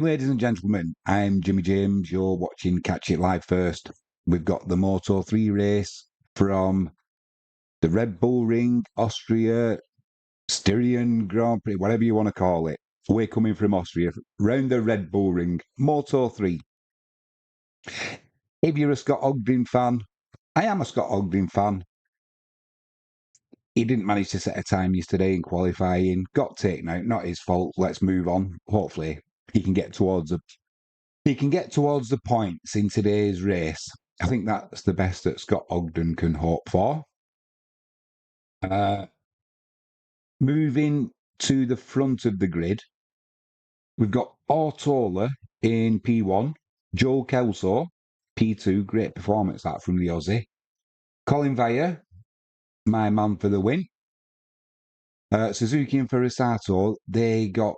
Ladies and gentlemen, I'm Jimmy James. You're watching Catch It Live First. We've got the Moto 3 race from the Red Bull Ring, Austria, Styrian Grand Prix, whatever you want to call it. We're coming from Austria, round the Red Bull Ring, Moto 3. If you're a Scott Ogden fan, I am a Scott Ogden fan. He didn't manage to set a time yesterday in qualifying, got taken out, not his fault. Let's move on. Hopefully, he can get towards the points in today's race. I think that's the best that Scott Ogden can hope for. Moving to the front of the grid, we've got Ortola in P1, Joe Kelso, P2, great performance that from the Aussie. Colin Vaya, my man for the win. Suzuki and Ferrasato, they got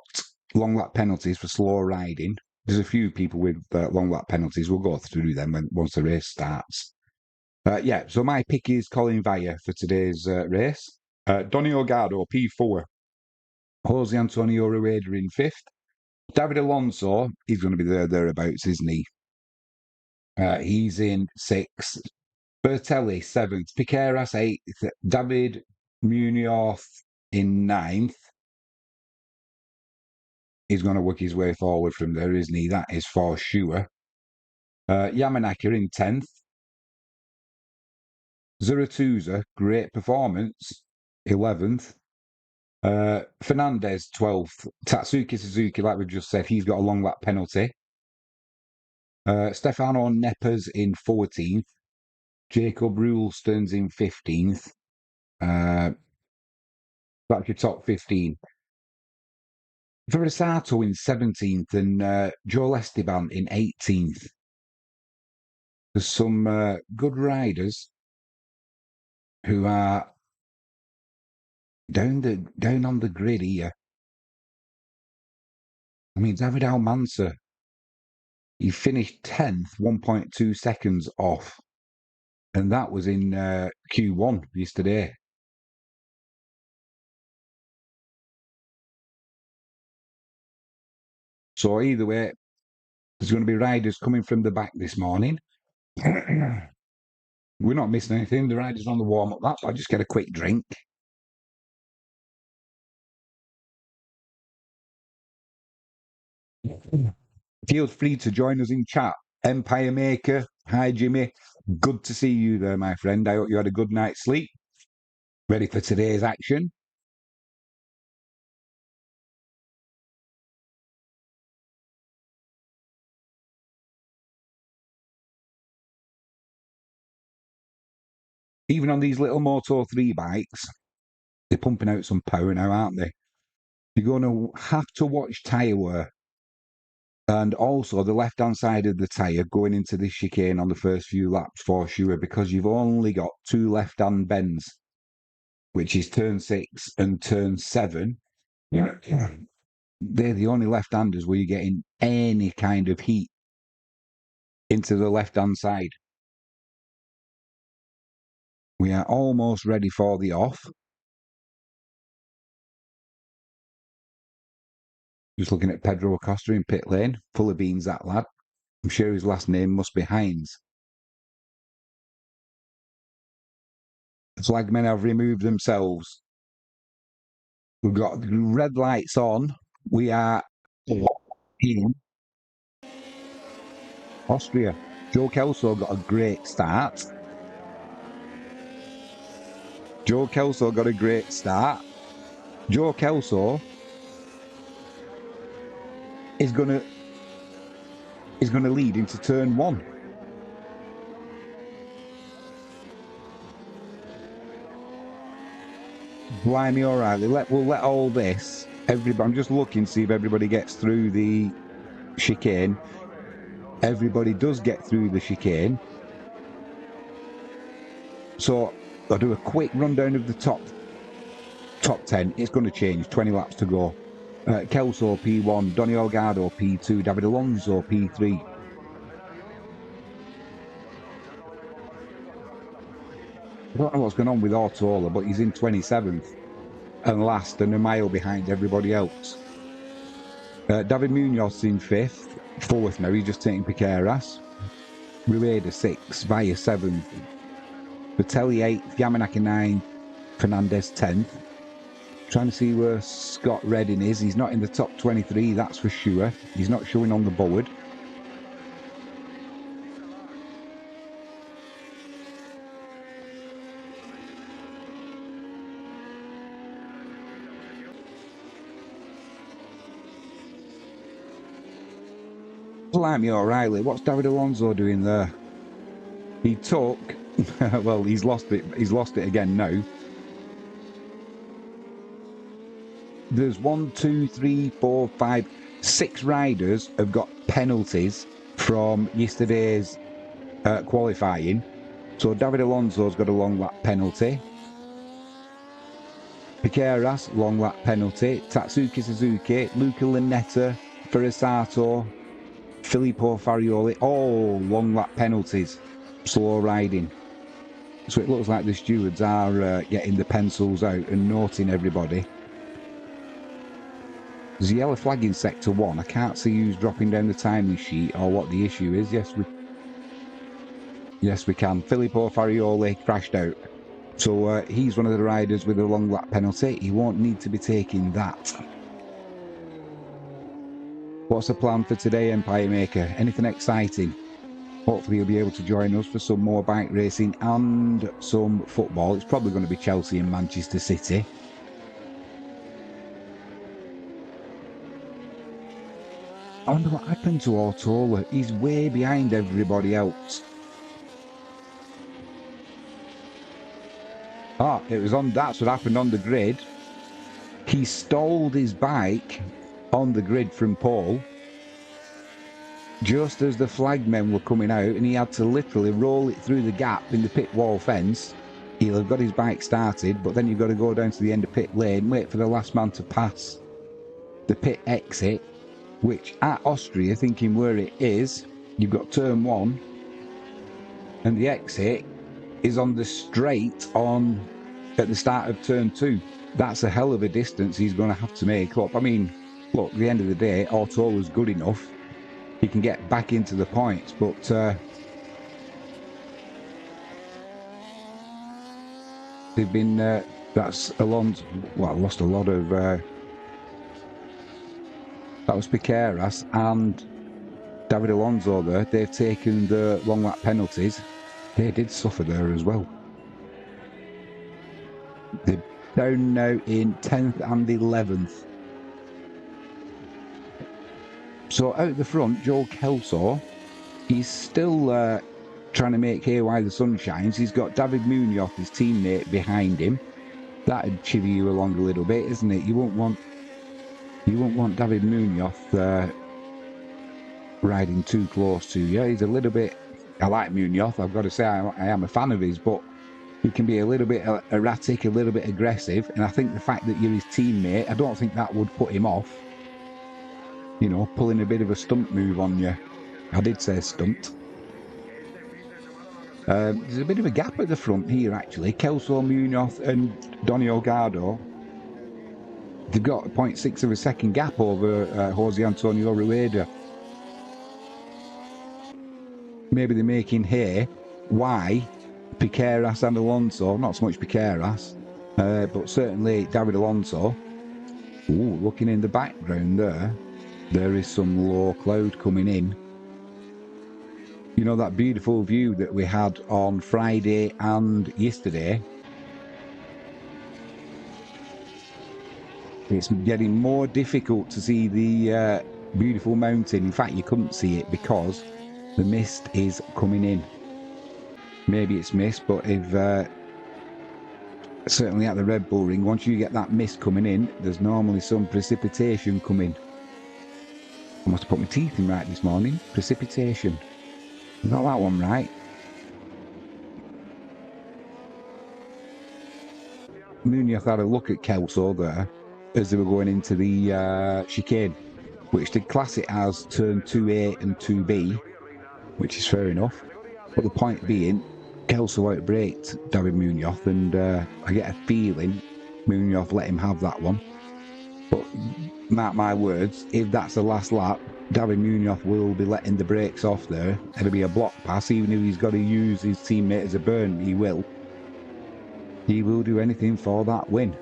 long lap penalties for slow riding. There's a few people with long lap penalties. We'll go through them once the race starts. So my pick is Colin Vaya for today's race. Donny Ogado, P4. Jose Antonio Rueda in 5th. David Alonso, he's going to be thereabouts, isn't he? He's in 6th. Bertelli, 7th. Piqueras, 8th. David Munoz in 9th. He's going to work his way forward from there, isn't he? That is for sure. Yamanaka in 10th. Zuratuza, great performance, 11th. Fernandez, 12th. Tatsuki Suzuki, like we've just said, he's got a long lap penalty. Stefano Neppers in 14th. Jacob Rulston's in 15th. That's your top 15. Verisato in 17th and Joel Esteban in 18th. There's some good riders who are down on the grid here. I mean, David Almanza, he finished 10th, 1.2 seconds off. And that was in Q1 yesterday. So either way, there's going to be riders coming from the back this morning. We're not missing anything. The riders on the warm-up lap. I'll just get a quick drink. Feel free to join us in chat. Empire Maker, hi Jimmy. Good to see you there, my friend. I hope you had a good night's sleep. Ready for today's action? Even on these little Moto 3 bikes, they're pumping out some power now, aren't they? You're going to have to watch tyre wear. And also the left-hand side of the tyre going into this chicane on the first few laps for sure, because you've only got 2 left-hand bends, which is turn 6 and turn 7. Yeah. They're the only left-handers where you're getting any kind of heat into the left-hand side. We are almost ready for the off. Just looking at Pedro Acosta in pit lane. Full of beans, that lad. I'm sure his last name must be Hines. The flagmen have removed themselves. We've got the red lights on. We are in Austria. Joe Kelso got a great start. Joe Kelso is gonna lead into turn 1. Blimey, O'Reilly. We'll let all this. I'm just looking to see if everybody gets through the chicane. Everybody does get through the chicane. So I'll do a quick rundown of the top 10. It's going to change. 20 laps to go. Kelso P1, Donny Olgado P2, David Alonso P3. I don't know what's going on with Ortola, but he's in 27th and last and a mile behind everybody else. David Munoz in 5th. 4th now, he's just taking Piqueras. Rueda 6th, Vaya 7th. Vitelli 8th, Yamanaka 9th, Fernandez 10th. Trying to see where Scott Redding is. He's not in the top 23, that's for sure. He's not showing on the board. Blimey O'Reilly, what's David Alonso doing there? He took, well, he's lost it again now. There's 1, 2, 3, 4, 5, 6 riders have got penalties from yesterday's qualifying. So David Alonso's got a long lap penalty. Piqueras, long lap penalty. Tatsuki Suzuki, Luca Lunetta, Furisato, Filippo Farioli, all long lap penalties. Slow riding. So it looks like the stewards are getting the pencils out and noting everybody. There's a yellow flag in sector 1. I can't see who's dropping down the timing sheet or what the issue is. Yes, we can. Filippo Farioli crashed out. So he's one of the riders with a long lap penalty. He won't need to be taking that. What's the plan for today, Empire Maker? Anything exciting? Hopefully you'll be able to join us for some more bike racing and some football. It's probably going to be Chelsea and Manchester City. I wonder what happened to Ortola. He's way behind everybody else. That's what happened on the grid. He stalled his bike on the grid from Paul just as the flagmen were coming out, and he had to literally roll it through the gap in the pit wall fence. He'll have got his bike started, but then you've got to go down to the end of pit lane, wait for the last man to pass the pit exit, which at Austria, thinking where it is, you've got turn 1 and the exit is on the straight on at the start of turn 2. That's a hell of a distance he's going to have to make up. I mean, look, at the end of the day, Ortola's good enough. He can get back into the points, but they've been, that's Alonso, well, lost a lot of, that was Piqueras and David Alonso there. They've taken the long lap penalties. They did suffer there as well. They're down now in 10th and 11th. So out the front, Joel Kelso, he's still trying to make hay while the sun shines. He's got David Munoz, his teammate, behind him. That'd chivvy you along a little bit, isn't it? You won't want David Munoz riding too close to you. He's a little bit. I like Munoz. I've got to say I am a fan of his, but he can be a little bit erratic, a little bit aggressive. And I think the fact that you're his teammate, I don't think that would put him off. You know, pulling a bit of a stunt move on you. I did say stunt. There's a bit of a gap at the front here, actually. Kelso, Munoz and Donny Ogado. They've got 0.6 of a second gap over Jose Antonio Rueda. Maybe they're making hay. Why? Piqueras and Alonso. Not so much Piqueras, but certainly David Alonso. Ooh, looking in the background there. There is some low cloud coming in. You know that beautiful view that we had on Friday and yesterday? It's getting more difficult to see the beautiful mountain. In fact, you couldn't see it because the mist is coming in. Maybe it's mist, but if certainly at the Red Bull Ring, once you get that mist coming in, there's normally some precipitation coming. I must have put my teeth in right this morning. Precipitation. Got that one right. Munoz had a look at Kelso there as they were going into the chicane, which they class it as turn 2A and 2B, which is fair enough. But the point being, Kelso outbraked David Munoz, and I get a feeling Munoz let him have that one. But mark my words, if that's the last lap, David Munoz will be letting the brakes off there. It'll be a block pass, even if he's got to use his teammate as a burn, he will. He will do anything for that win.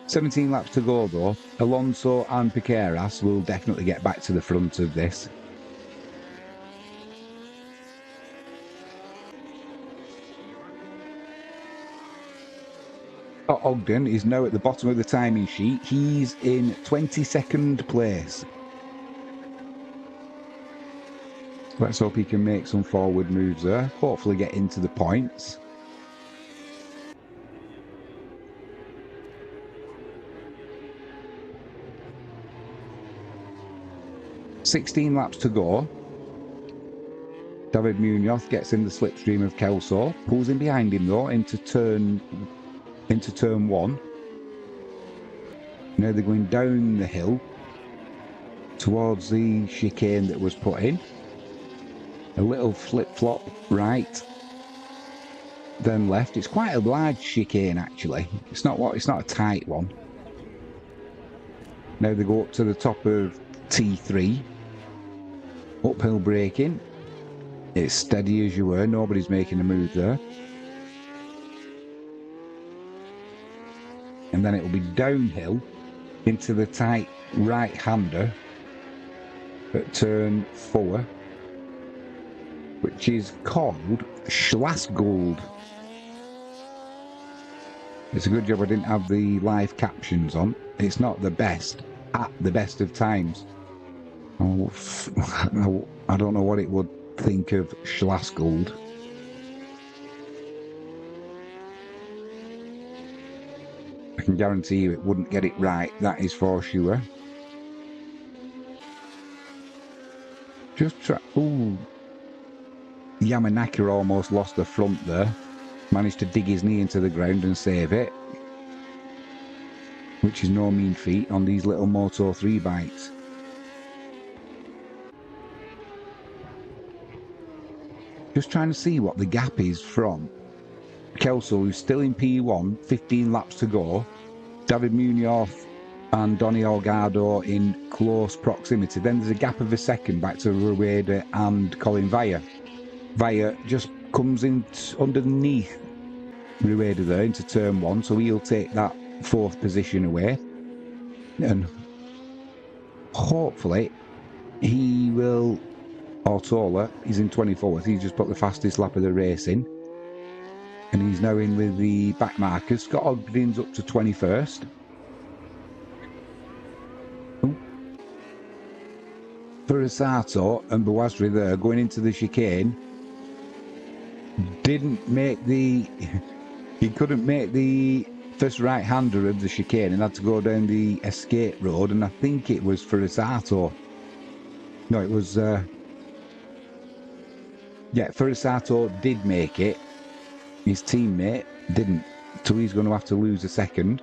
17 laps to go though. Alonso and Piqueras will definitely get back to the front of this. Ogden is now at the bottom of the timing sheet. He's in 22nd place. Let's hope he can make some forward moves there. Hopefully get into the points. $16 laps to go. David Munoz gets in the slipstream of Kelso. Pulls in behind him though into turn 1. Now they're going down the hill towards the chicane that was put in. A little flip-flop right, then left. It's quite a large chicane actually. It's not a tight one. Now they go up to the top of T3. Uphill braking. It's steady as you were. Nobody's making a move there. And then it will be downhill into the tight right-hander at turn 4, which is called Schlasgold. It's a good job I didn't have the live captions on. It's not the best at the best of times. Oh, I don't know what it would think of Schlasgold. I can guarantee you it wouldn't get it right, that is for sure. Just try... Ooh. Yamanaka almost lost the front there. Managed to dig his knee into the ground and save it. Which is no mean feat on these little Moto 3 bikes. Just trying to see what the gap is from Kelso, who's still in P1, 15 laps to go. David Munoz and Donny Olgado in close proximity. Then there's a gap of a second back to Rueda and Colin Vaya. Vaya just comes in underneath Rueda there into turn 1, so he'll take that 4th position away. And hopefully he will... Ortola, he's in 24th. He's just put the fastest lap of the race in. And he's now in with the back markers. Scott Ogden's up to 21st. Furasato and Bawasri there going into the chicane. Didn't make the... He couldn't make the first right-hander of the chicane and had to go down the escape road. And I think it was Furasato. No, it was... Yeah, Furasato did make it. His teammate didn't. So he's going to have to lose a second,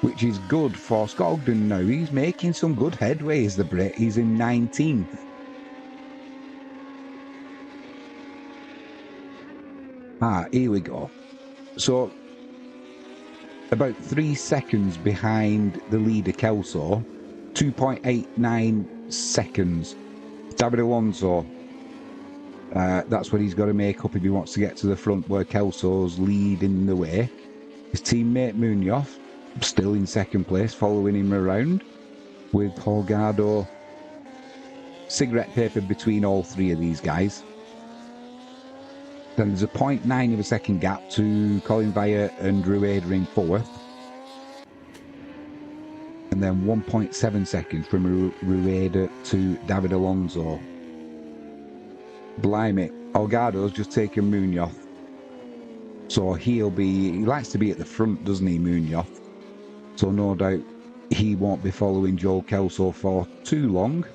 which is good for Scott Ogden now. He's making some good headway as the Brit. He's in 19th. Here we go. So, about 3 seconds behind the leader Kelso. 2.89 seconds. David Alonso. That's what he's got to make up if he wants to get to the front where Kelso's leading the way. His teammate Munoz still in 2nd place, following him around with Holgado. Cigarette paper between all 3 of these guys. Then there's a 0.9 of a second gap to Colin Vaya and Rueda in 4th. And then 1.7 seconds from Rueda to David Alonso. Blimey, Olgado's just taken Munoz. So he likes to be at the front, doesn't he, Munoz? So no doubt he won't be following Joel Kelso for too long.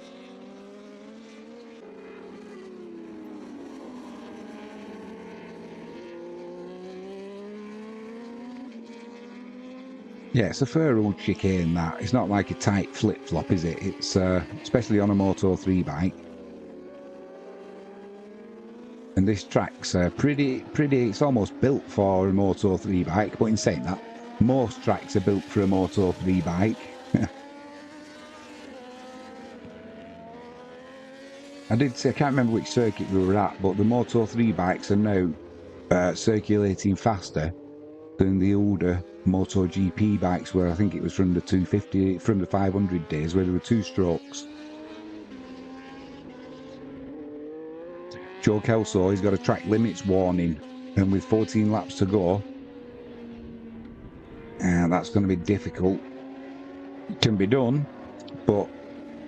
Yeah, it's a fair old chicane that. It's not like a tight flip-flop, is it? It's especially on a Moto 3 bike. And this track's pretty, it's almost built for a Moto 3 bike, but in saying that, most tracks are built for a Moto 3 bike. I did say, I can't remember which circuit we were at, but the Moto 3 bikes are now circulating faster than the older Moto GP bikes were. I think it was from the 250, from the 500 days where there were 2 strokes. Joe Kelso, he's got a track limits warning, and with 14 laps to go, that's going to be difficult. It can be done, but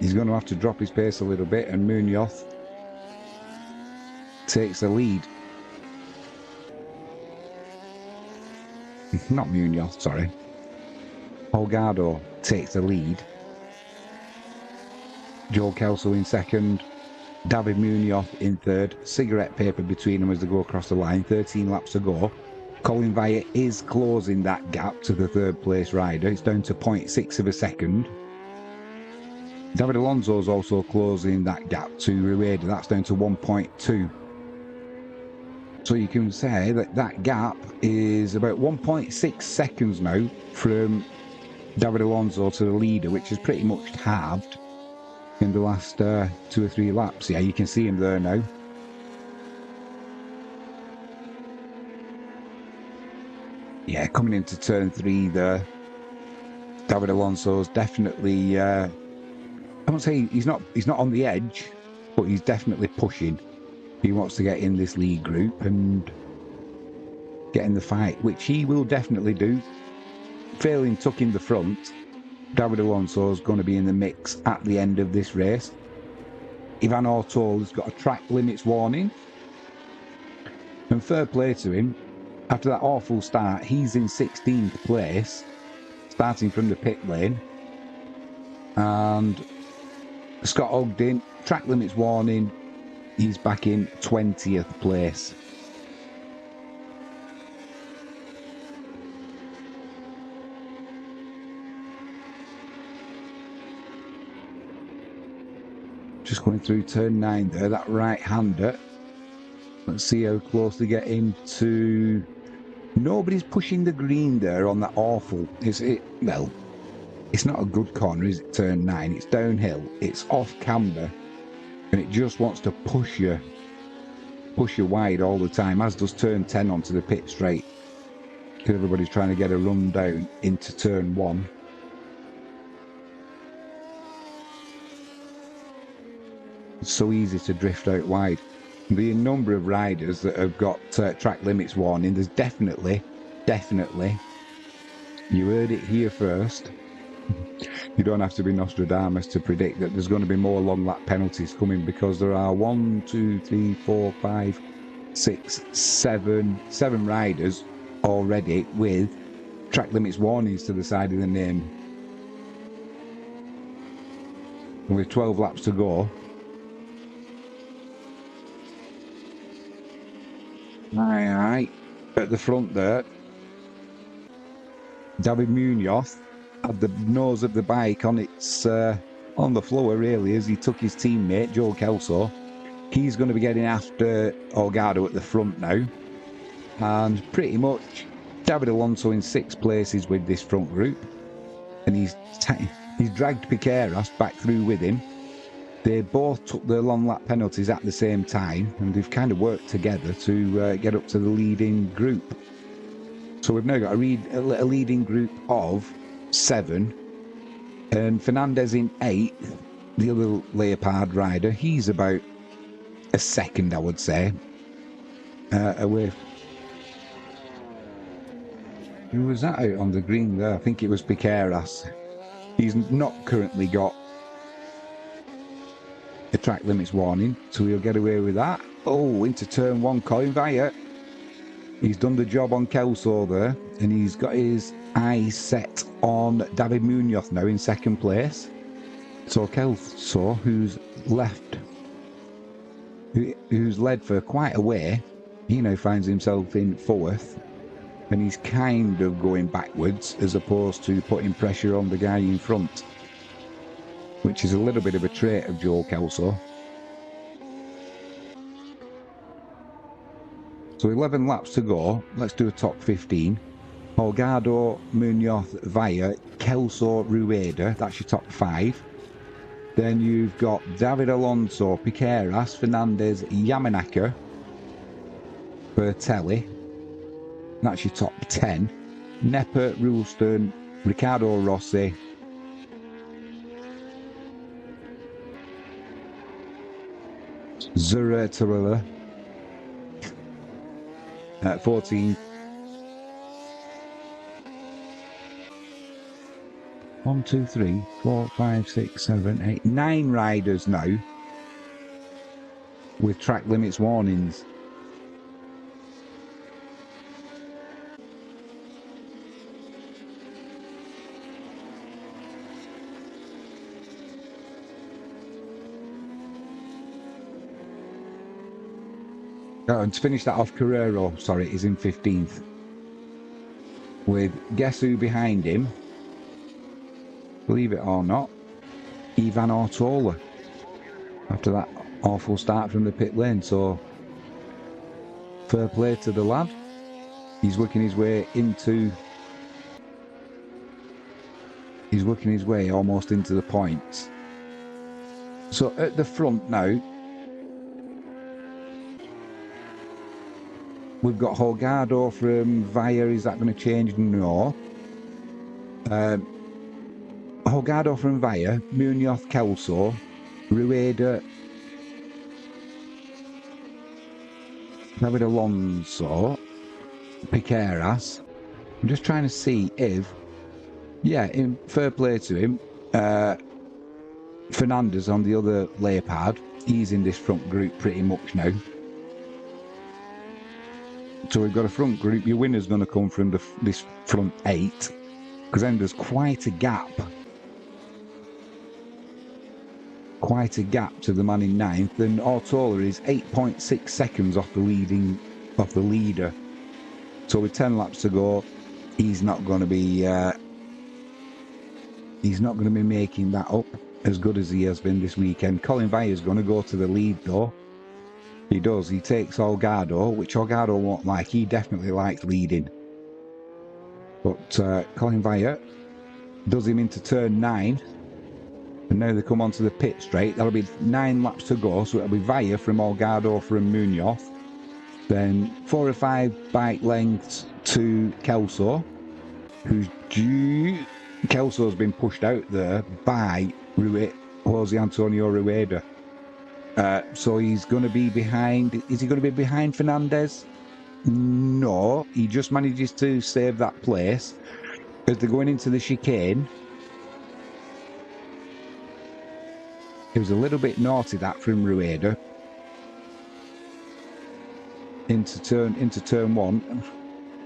he's going to have to drop his pace a little bit, and Munoz takes the lead. Not Munoz, sorry. Holgado takes the lead. Joe Kelso in second. David Munoz in third. Cigarette paper between them as they go across the line. 13 laps to go. Colin Via is closing that gap to the third place rider. It's down to 0.6 of a second. David Alonso's also closing that gap to Rueda. That's down to 1.2. So you can say that that gap is about 1.6 seconds now from David Alonso to the leader, which is pretty much halved in the last 2 or 3 laps. Yeah, you can see him there now. Yeah, coming into turn 3 there. David Alonso's definitely, I won't say he's not on the edge, but he's definitely pushing. He wants to get in this lead group and get in the fight, which he will definitely do. Failing tuck in the front, David Alonso's going to be in the mix at the end of this race. Ivan Ortol has got a track limits warning. And fair play to him. After that awful start, he's in 16th place, starting from the pit lane. And Scott Ogden, track limits warning. He's back in 20th place. Just going through turn 9 there, that right-hander. Let's see how close they get into... Nobody's pushing the green there on that awful... Well, it's not a good corner, is it, turn 9? It's downhill, it's off camber, and it just wants to push you wide all the time, as does turn 10 onto the pit straight. Because everybody's trying to get a run down into turn 1. It's so easy to drift out wide. The number of riders that have got track limits warning, there's definitely, you heard it here first. You don't have to be Nostradamus to predict that there's going to be more long lap penalties coming, because there are 7 riders already with track limits warnings to the side of the name. And with 12 laps to go, aye, at the front there, David Munoz had the nose of the bike on its on the floor, really, as he took his teammate Joe Kelso. He's going to be getting after Holgado at the front now, and pretty much David Alonso in 6 places with this front group, and he's dragged Piqueras back through with him. They both took their long lap penalties at the same time, and they've kind of worked together to get up to the leading group. So we've now got a leading group of 7, and Fernandez in 8th, the other Leopard rider. He's about a second, I would say, away. Who was that out on the green there? I think it was Piqueras. He's not currently got a track limits warning, so he'll get away with that. Oh, into turn 1, Colin Via. He's done the job on Kelso there, and he's got his eyes set on David Munoz now in 2nd place. So Kelso, who's led for quite a way, he now finds himself in 4th, and he's kind of going backwards as opposed to putting pressure on the guy in front, which is a little bit of a trait of Joe Kelso. So 11 laps to go. Let's do a top 15. Holgado, Munoz, Via, Kelso, Rueda. That's your top 5. Then you've got David Alonso, Piqueras, Fernandez, Yamanaka, Bertelli. That's your top 10. Neppe, Rulston, Riccardo Rossi, Zurertilla, 14. 1, 2, 3, 4, 5, 6, 7, 8, 9 riders now with track limits warnings. Oh, and to finish that off, Carrero, sorry, is in 15th. With guess who behind him? Believe it or not, Ivan Ortola. After that awful start from the pit lane, so fair play to the lad. He's working his way almost into the points. So at the front now, we've got Holgado from Via. Is that going to change? No. Holgado from Via, Munoz, Kelso, Rueda, David Alonso, Piqueras. I'm just trying to see if, in fair play to him, Fernandez on the other leopard, he's in this front group pretty much now. So we've got a front group. Your winner's going to come from this front 8, because then there's quite a gap to the man in 9th, and Ortola is 8.6 seconds off the leader. So with 10 laps to go, he's not going to be making that up as good as he has been this weekend. Colin Via's going to go to the lead though. He does. He takes Holgado, which Holgado won't like. He definitely likes leading. But Colin Via does him into turn 9. And now they come onto the pit straight. That'll be 9 laps to go. So it'll be Via from Holgado from Munoz. Then 4 or 5 bike lengths to Kelso, who's due. Kelso's been pushed out there by Jose Antonio Rueda. So he's going to be behind. Is he going to be behind Fernandez? No, he just manages to save that place as they're going into the chicane. It was a little bit naughty that from Rueda. Into turn 1,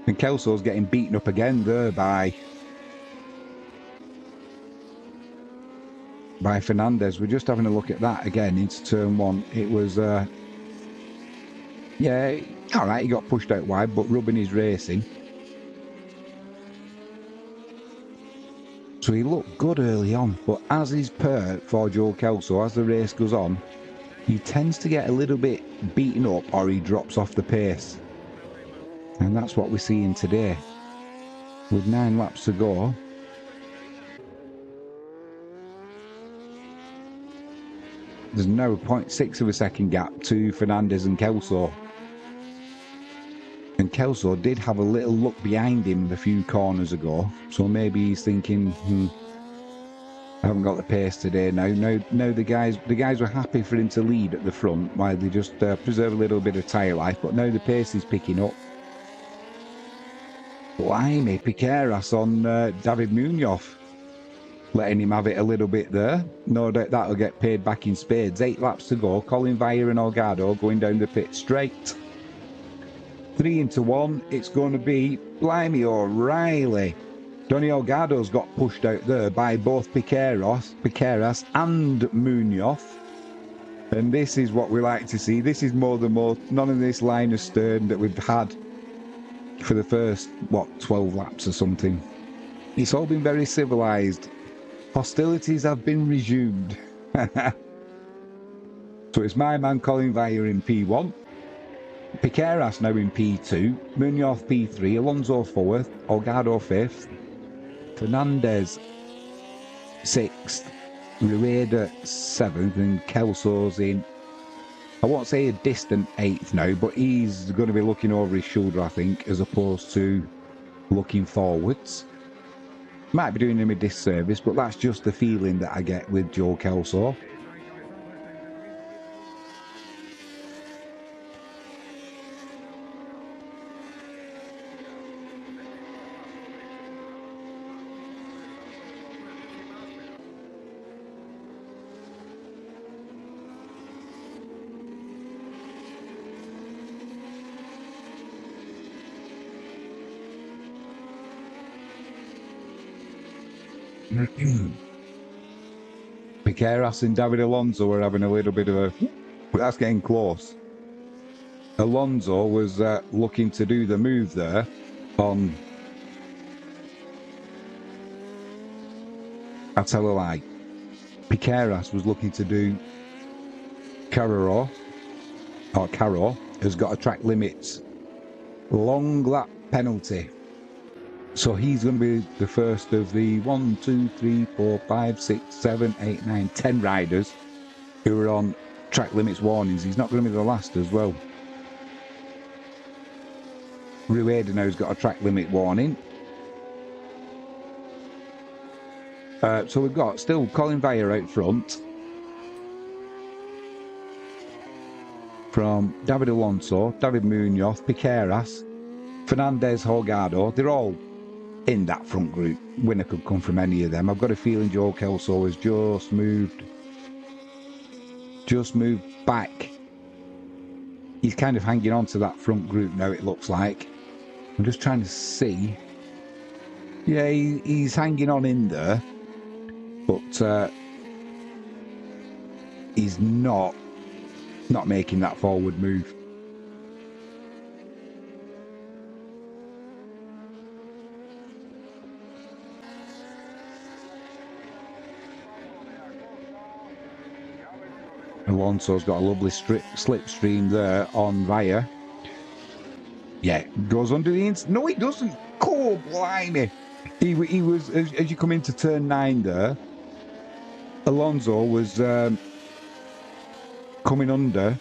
and Kelso's getting beaten up again there by Fernandez. We're just having a look at that again into turn 1. It was all right, he got pushed out wide, but rubbing his racing. So he looked good early on, but as is per for Joe Kelso, as the race goes on, he tends to get a little bit beaten up or he drops off the pace. And that's what we're seeing today. With 9 laps to go. There's now a 0.6 of a second gap to Fernandez and Kelso. And Kelso did have a little look behind him a few corners ago. So maybe he's thinking, I haven't got the pace today now. Now the guys were happy for him to lead at the front while they just preserve a little bit of tyre life. But now the pace is picking up. Blimey, Piqueras on David Munoz. Letting him have it a little bit there. No doubt that'll get paid back in spades. 8 laps to go. Colin Via and Holgado going down the pit straight. 3 into 1. It's going to be Blimey O'Reilly. Donny Holgado's got pushed out there by both Piqueras and Munoz. And this is what we like to see. This is more than most. None of this line of stern that we've had for the first, 12 laps or something. It's all been very civilised. Hostilities have been resumed. So it's my man Colin Via in P1. Piqueras now in P2. Munoz P3. Alonso 4th. Holgado 5th. Fernandez 6th. Rueda 7th, and Kelso's in, I won't say a distant 8th now, but he's going to be looking over his shoulder, I think, as opposed to looking forwards. Might be doing him a disservice, but that's just the feeling that I get with Joe Kelso. Piqueras and David Alonso were having a little bit of a... But that's getting close. Alonso was looking to do the move there on... I tell a lie. Piqueras was looking to do Caro has got a track limits long lap penalty. So he's going to be the first of the 1, 2, 3, 4, 5, 6, 7, 8, 9, 10 riders who are on track limits warnings. He's not going to be the last as well. Rueda now's got a track limit warning. So we've got still Colin Vire out front from David Alonso, David Munoz, Piqueras, Fernandez, Holgado. They're all in that front group. Winner could come from any of them. I've got a feeling Joe Kelso has just moved back. He's kind of hanging on to that front group now, it looks like. I'm just trying to see. Yeah, he's hanging on in there, but he's not making that forward move. Alonso's got a lovely slipstream there on Vire. Yeah, goes under the inside. No, he doesn't. Cool, blimey. He was, as you come into turn 9 there, Alonso was coming under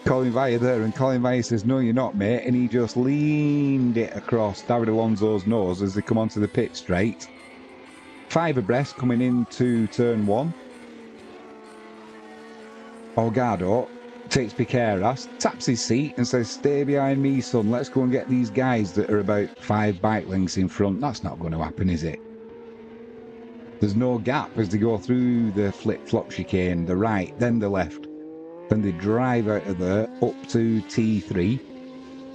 Colin Vire there, and Colin Vire says, "No, you're not, mate," and he just leaned it across David Alonso's nose as they come onto the pit straight. 5 abreast coming into turn 1. Holgado takes Piqueras, taps his seat and says, "Stay behind me, son. Let's go and get these guys that are about 5 bike lengths in front." That's not going to happen, is it? There's no gap as they go through the flip-flop chicane, the right, then the left. Then they drive out of there up to T3.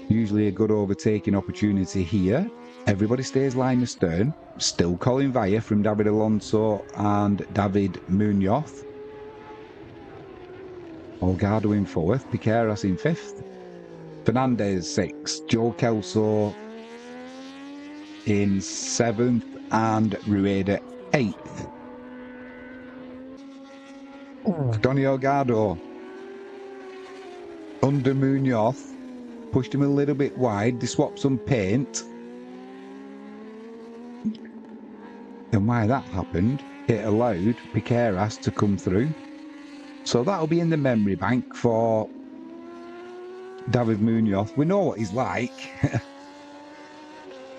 Usually a good overtaking opportunity here. Everybody stays line astern. Still Colin Vire from David Alonso and David Munoz. Holgado in 4th, Piqueras in 5th, Fernandez 6th, Joe Kelso in 7th, and Rueda 8th. Donny Holgado under Munoz, pushed him a little bit wide, they swapped some paint. And why that happened, it allowed Piqueras to come through. So that'll be in the memory bank for David Munoz. We know what he's like.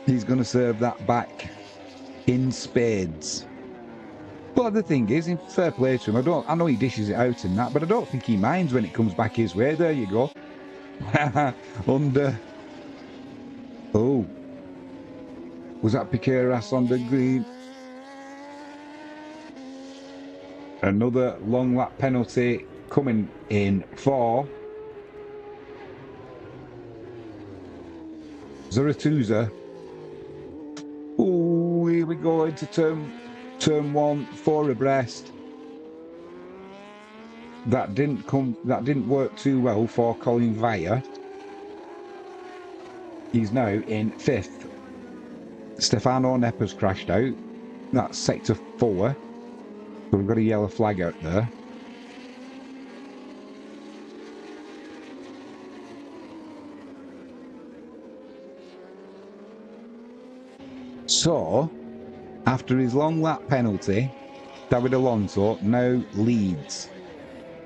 He's going to serve that back in spades. But the thing is, in fair play to him, I know he dishes it out and that, but I don't think he minds when it comes back his way. There you go. Under. Oh. Was that Piqueras on the green? Another long lap penalty coming in for Zaratuza. Oh, here we go into turn 1, 4 abreast. That didn't work too well for Colin Vire. He's now in 5th. Stefano Nepper's crashed out. That's sector 4. So we've got a yellow flag out there. So, after his long lap penalty, David Alonso now leads.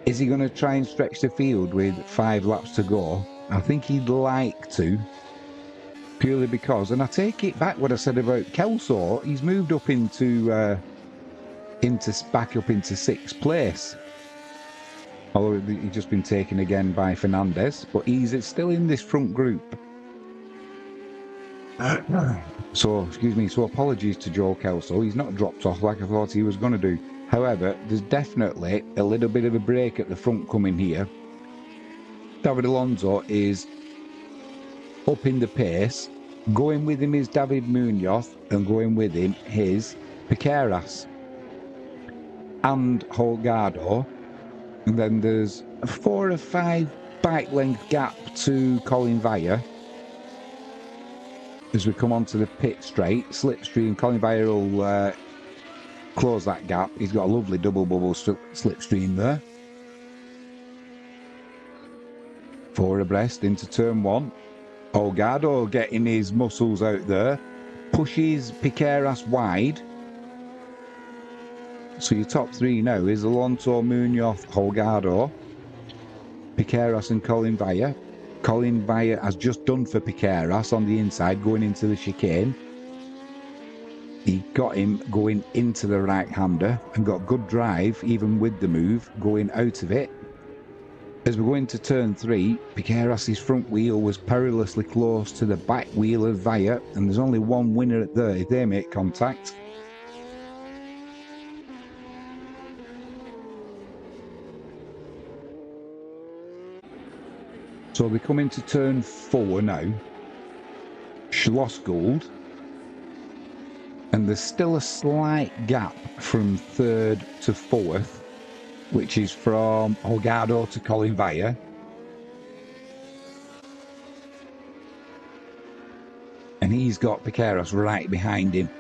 Is he going to try and stretch the field with 5 laps to go? I think he'd like to. Purely because, and I take it back what I said about Kelso, he's moved up back up into 6th place. Although he's just been taken again by Fernandez, but he's still in this front group. So apologies to Joe Kelso. He's not dropped off like I thought he was going to do. However, there's definitely a little bit of a break at the front coming here. David Alonso is up in the pace. Going with him is David Munoz, and going with him is Piqueras and Holgado. And then there's a 4 or 5 bike length gap to Colin Vire. As we come onto the pit straight, slipstream, Colin Vire will close that gap. He's got a lovely double bubble slipstream there. 4 abreast into turn 1. Holgado getting his muscles out there. Pushes Piqueras wide. So your top 3 now is Alonso, Munoz, Holgado, Piqueras and Colin Vire. Colin Vire has just done for Piqueras on the inside going into the chicane. He got him going into the right-hander and got good drive even with the move going out of it. As we go into turn 3, Piqueras' front wheel was perilously close to the back wheel of Vire, and there's only one winner at there if they make contact. So we come into turn 4 now. Schlossgold. And there's still a slight gap from 3rd to 4th, which is from Holgado to Colin Vire. And he's got Piqueras right behind him.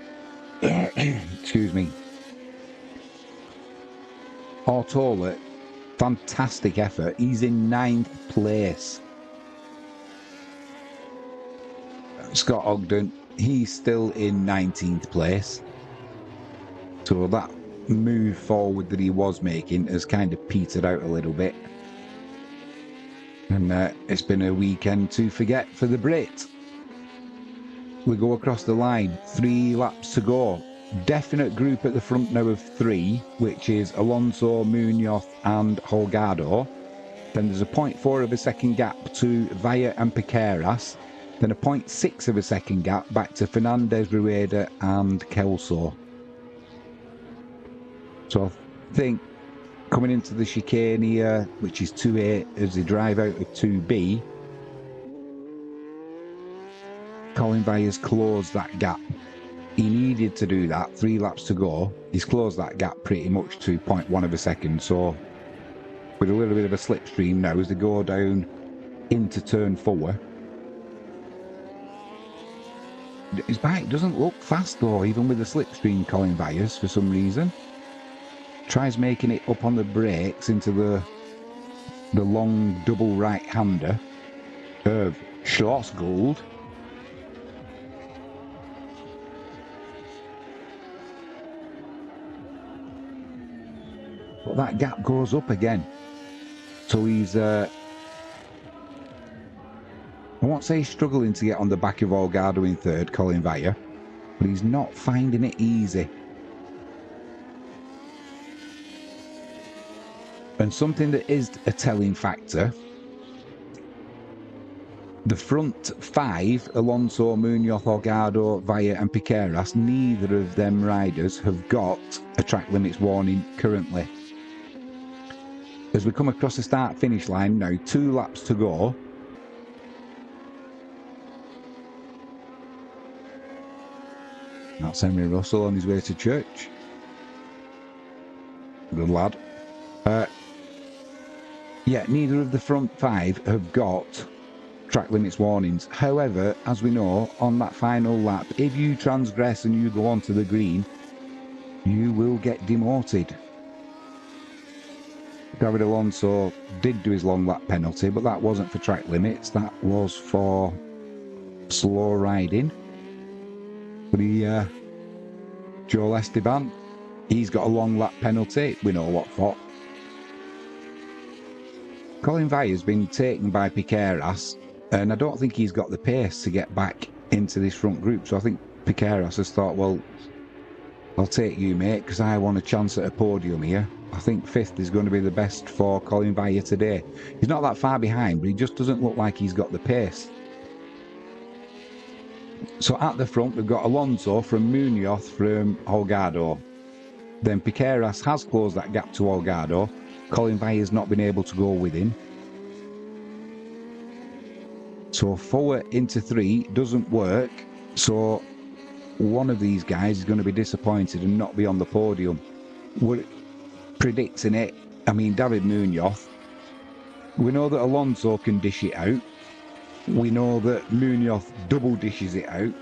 Excuse me. Ortola, fantastic effort. He's in 9th place. Scott Ogden, he's still in 19th place. So that move forward that he was making has kind of petered out a little bit. And it's been a weekend to forget for the Brit. We go across the line, 3 laps to go. Definite group at the front now of 3, which is Alonso, Munoz and Holgado. Then there's a 0.4 of a second gap to Vire and Piqueras. Then a 0.6 of a second gap back to Fernandez, Rueda and Kelso. So I think coming into the chicane here, which is 2A as they drive out of 2B, Colin Vire's closed that gap. He needed to do that, 3 laps to go. He's closed that gap pretty much to 0.1 of a second. So with a little bit of a slipstream now as they go down into turn 4. His bike doesn't look fast though, even with the slipstream Colin Vire's for some reason. Tries making it up on the brakes into the long double right-hander of Schlossgold. But that gap goes up again. So he's, I won't say he's struggling to get on the back of Holgado in 3rd, Colin Vire, but he's not finding it easy. And something that is a telling factor, the front 5, Alonso, Munoz, Holgado, Vire and Piqueras, neither of them riders have got a track limits warning currently. As we come across the start-finish line now, 2 laps to go. That's Henry Russell on his way to church. Good lad. Yeah, neither of the front 5 have got track limits warnings. However, as we know, on that final lap, if you transgress and you go onto the green, you will get demoted. David Alonso did do his long lap penalty, but that wasn't for track limits, that was for slow riding. But Joel Esteban He's got a long lap penalty. We know what for. Colin Veyer's been taken by Piqueras, and I don't think he's got the pace to get back into this front group. So I think Piqueras has thought, well, I'll take you, mate, because I want a chance at a podium here. I think fifth is going to be the best for Colin Veyer today. He's not that far behind, but he just doesn't look like he's got the pace. So at the front, we've got Alonso from Munoz from Holgado. Then Piqueras has closed that gap to Holgado. Colin Veyer's not been able to go with him. So 4 into 3 doesn't work. So one of these guys is going to be disappointed and not be on the podium. We're predicting it. I mean, David Munoz. We know that Alonso can dish it out. We know that Munoz double dishes it out.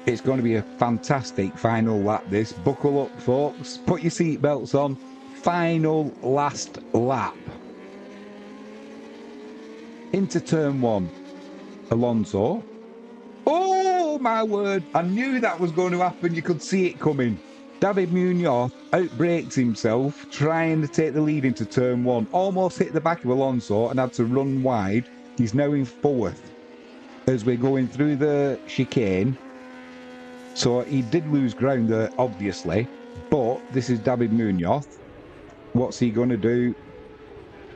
It's going to be a fantastic final lap, this. Buckle up, folks. Put your seatbelts on. Final last lap. Into turn 1. Alonso. Oh, my word. I knew that was going to happen. You could see it coming. David Munoz outbrakes himself, trying to take the lead into turn 1. Almost hit the back of Alonso and had to run wide. He's now in 4th as we're going through the chicane. So he did lose ground there, obviously. But this is David Munoz. What's he going to do?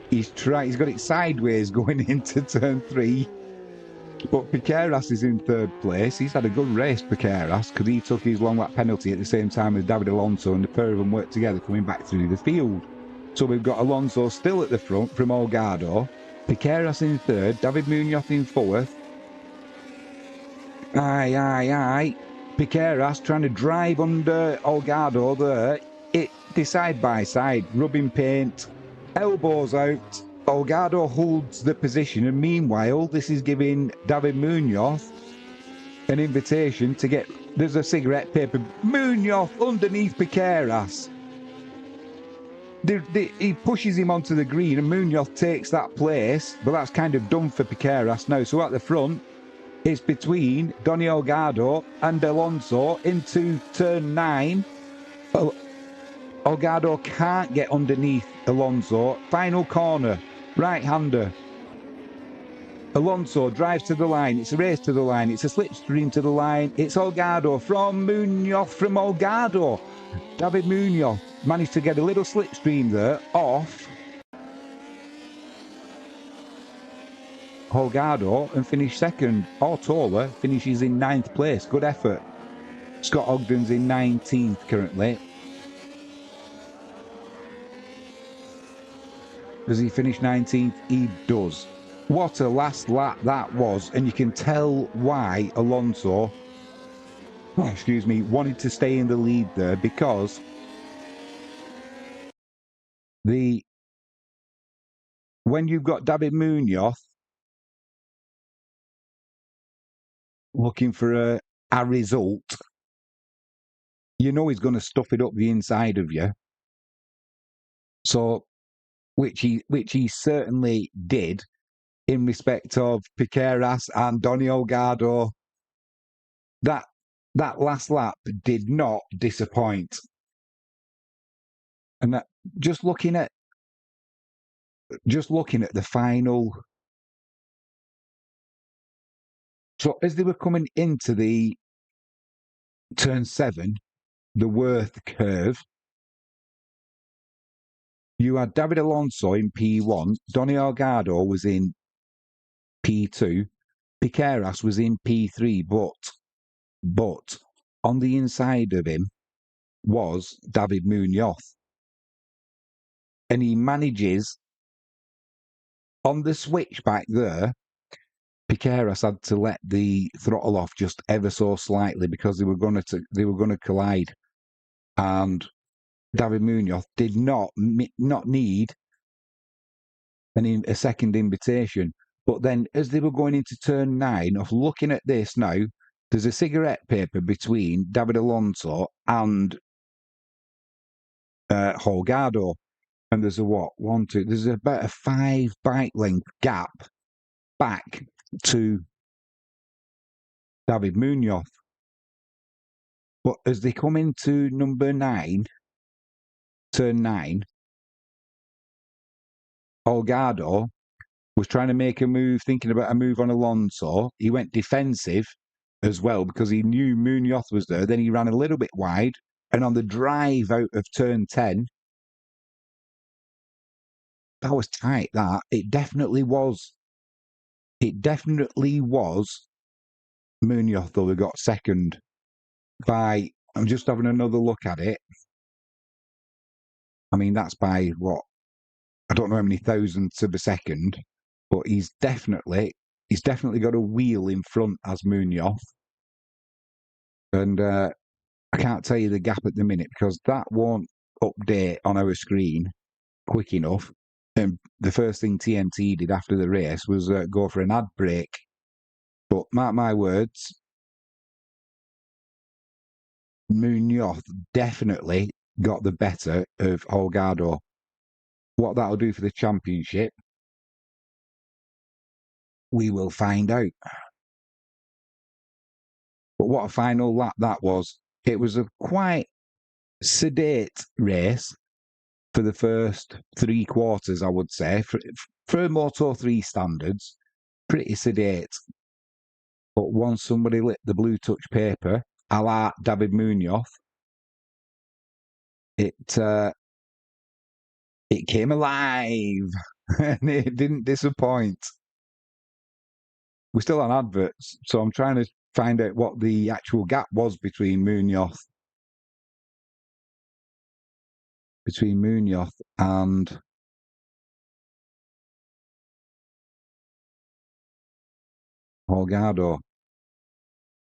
He's got it sideways going into turn 3. But Piqueras is in 3rd place. He's had a good race, Piqueras, because he took his long lap penalty at the same time as David Alonso, and the pair of them worked together coming back through the field. So we've got Alonso still at the front from Holgado. Piqueras in 3rd. David Munoz in 4th. Aye. Piqueras trying to drive under Holgado there. They're side by side, rubbing paint, elbows out. Holgado holds the position, and meanwhile, this is giving David Munoz an invitation to get. There's a cigarette paper. Munoz underneath Piqueras. He pushes him onto the green, and Munoz takes that place, but that's kind of done for Piqueras now. So at the front, it's between Donny Holgado and Alonso into turn 9. Holgado can't get underneath Alonso. Final corner, right-hander. Alonso drives to the line. It's a race to the line. It's a slipstream to the line. It's Holgado from Munoz from Holgado. David Munoz managed to get a little slipstream there off Holgado and finish 2nd. Ortola finishes in 9th place. Good effort. Scott Ogden's in 19th currently. Does he finish 19th? He does. What a last lap that was, and you can tell why Alonso, wanted to stay in the lead there, because when you've got David Munoz looking for a result, you know he's going to stuff it up the inside of you. So, which he certainly did in respect of Piqueras and Donny Holgado. That last lap did not disappoint. And that just looking at the final. So as they were coming into the turn 7, the Worth curve, you had David Alonso in P1, Donny Holgado was in P2, Piqueras was in P3, but on the inside of him was David Munoz. And he manages, on the switchback there, Piqueras had to let the throttle off just ever so slightly because they were going to collide, and David Munoz did not need a second invitation. But then, as they were going into turn 9, of looking at this now, there's a cigarette paper between David Alonso and Holgado, and there's there's about a 5 bike length gap back to David Munoz. But as they come into number 9, turn 9, Olgado was trying to make a move, thinking about a move on Alonso. He went defensive as well because he knew Munoz was there. Then he ran a little bit wide. And on the drive out of turn 10, that was tight, that. It definitely was. It definitely was Munoz, though, who got second by, I'm just having another look at it. I mean, that's by what? I don't know how many thousandths of a second, but he's definitely got a wheel in front as Munoz. And I can't tell you the gap at the minute because that won't update on our screen quick enough. And the first thing TNT did after the race was go for an ad break. But mark my words, Munoz definitely got the better of Holgado. What that'll do for the championship, we will find out. But what a final lap that was. It was a quite sedate race for the first 3/4, I would say. For Moto 3 standards, pretty sedate. But once somebody lit the blue touch paper, a la David Munoz, it came alive and it didn't disappoint. We're still on adverts, so I'm trying to find out what the actual gap was between Munoz and Holgado.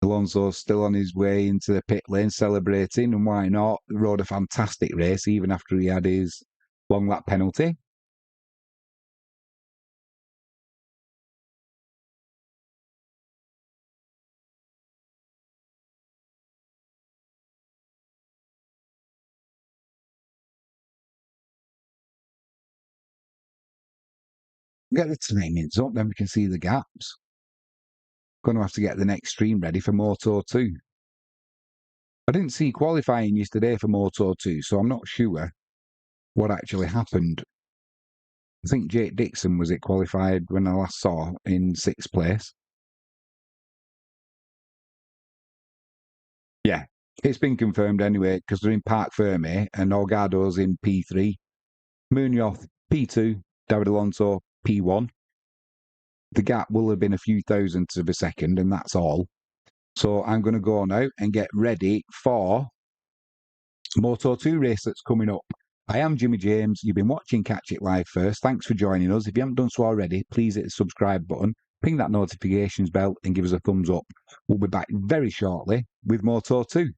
Alonso's still on his way into the pit lane celebrating, and why not? Rode a fantastic race even after he had his long lap penalty. Get the timings up, then we can see the gaps. Going to have to get the next stream ready for Moto 2. I didn't see qualifying yesterday for Moto 2, so I'm not sure what actually happened. I think Jake Dixon was it qualified when I last saw in 6th place. Yeah, it's been confirmed anyway because they're in Parc Ferme and Olgado's in P3. Munoz P2, David Alonso P1. The gap will have been a few thousandths of a second, and that's all. So I'm going to go now and get ready for Moto 2 race that's coming up. I am Jimmy James. You've been watching Catch It Live first. Thanks for joining us. If you haven't done so already, please hit the subscribe button, ping that notifications bell, and give us a thumbs up. We'll be back very shortly with Moto 2.